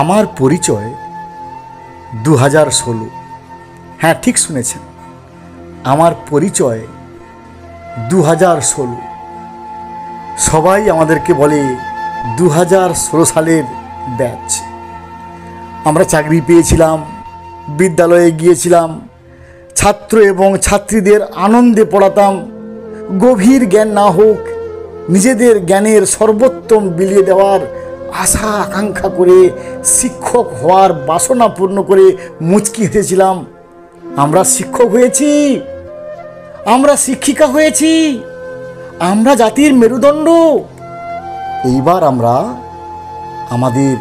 আমার পরিচয় 2016। হ্যাঁ, ঠিক শুনেছেন, আমার পরিচয় 2016। সবাই আমাদেরকে বলে 2016 সালের ব্যাচ। আমরা চাকরি পেয়েছিলাম, বিদ্যালয়ে গিয়েছিলাম, ছাত্র এবং ছাত্রীদের আনন্দে পড়াতাম। গভীর জ্ঞান না হোক, নিজেদের জ্ঞানের সর্বোত্তম বিলিয়ে দেওয়ার আশা আকাঙ্ক্ষা করে শিক্ষক হওয়ার বাসনা পূর্ণ করে মুচকি হেসেছিলাম। আমরা শিক্ষক হয়েছি, আমরা শিক্ষিকা হয়েছি, আমরা জাতির মেরুদণ্ড। এইবার আমরা আমাদের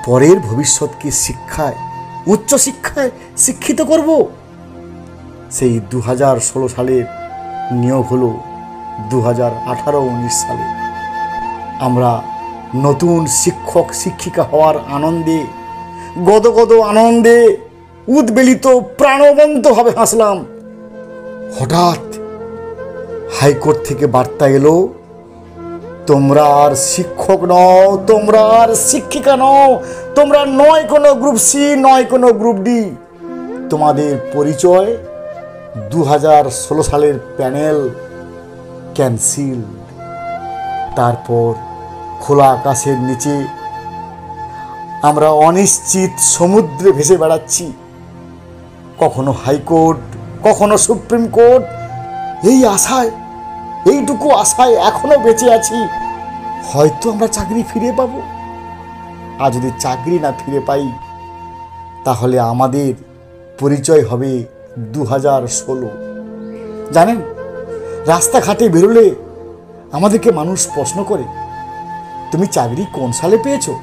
পরের ভবিষ্যৎকে শিক্ষায়, উচ্চশিক্ষায় শিক্ষিত করব। সেই 2016 সালের নিয়োগ হলো 2018-19 সালে। আমরা নতুন শিক্ষক শিক্ষিকা হওয়ার আনন্দে, গদগদ আনন্দে উদ্বেলিত প্রাণবন্তভাবে হাসলাম। হঠাৎ হাইকোর্ট থেকে বার্তা এলো, তোমরা আর শিক্ষক নও, তোমরা আর শিক্ষিকা নও, তোমরা নয় কোনো গ্রুপ সি, নয় কোনো গ্রুপ ডি। তোমাদের পরিচয় 2016 সালের প্যানেল ক্যান্সেল। তারপর খোলা আকাশের নিচে আমরা অনিশ্চিত সমুদ্রে ভেসে বেড়াচ্ছি। কখনো হাইকোর্ট, কখনো সুপ্রিম কোর্ট। এই আশায়, এইটুকু আশায় এখনো বেঁচে আছি, হয়তো আমরা চাকরি ফিরে পাবো। আর যদি চাকরি না ফিরে পাই, তাহলে আমাদের পরিচয় হবে 2016। জানেন, রাস্তাঘাটে বেরোলে আমাদেরকে মানুষ প্রশ্ন করে, তুমি চাকরি কোন সালে পেয়েছো?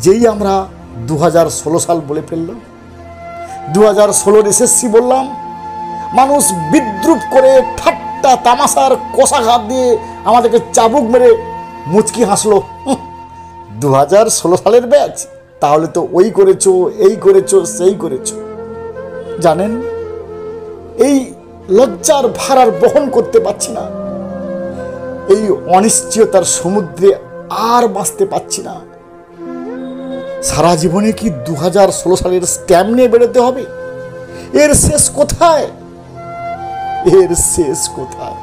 যেই আমরা 2016 সাল বলে ফেললাম, 2016 এসএসসি বললাম, মানুষ বিদ্রুপ করে ঠাট্টা তামাশার কষাঘাত দিয়ে আমাদেরকে চাবুক মেরে মুচকি হাসলো। 2016 সালের ব্যাচ, তাহলে তো ওই করেছো, এই করেছো, সেই করেছো। জানেন, এই লজ্জার ভার আর বহন করতে পারছি না। এই অনিশ্চয়তার সমুদ্রে আর বাঁচতে পারছি না। সারা জীবনে কি 2016 সালের স্ট্যাম্প নিয়ে বেরোতে হবে? এর শেষ কোথায়? এর শেষ কোথায়?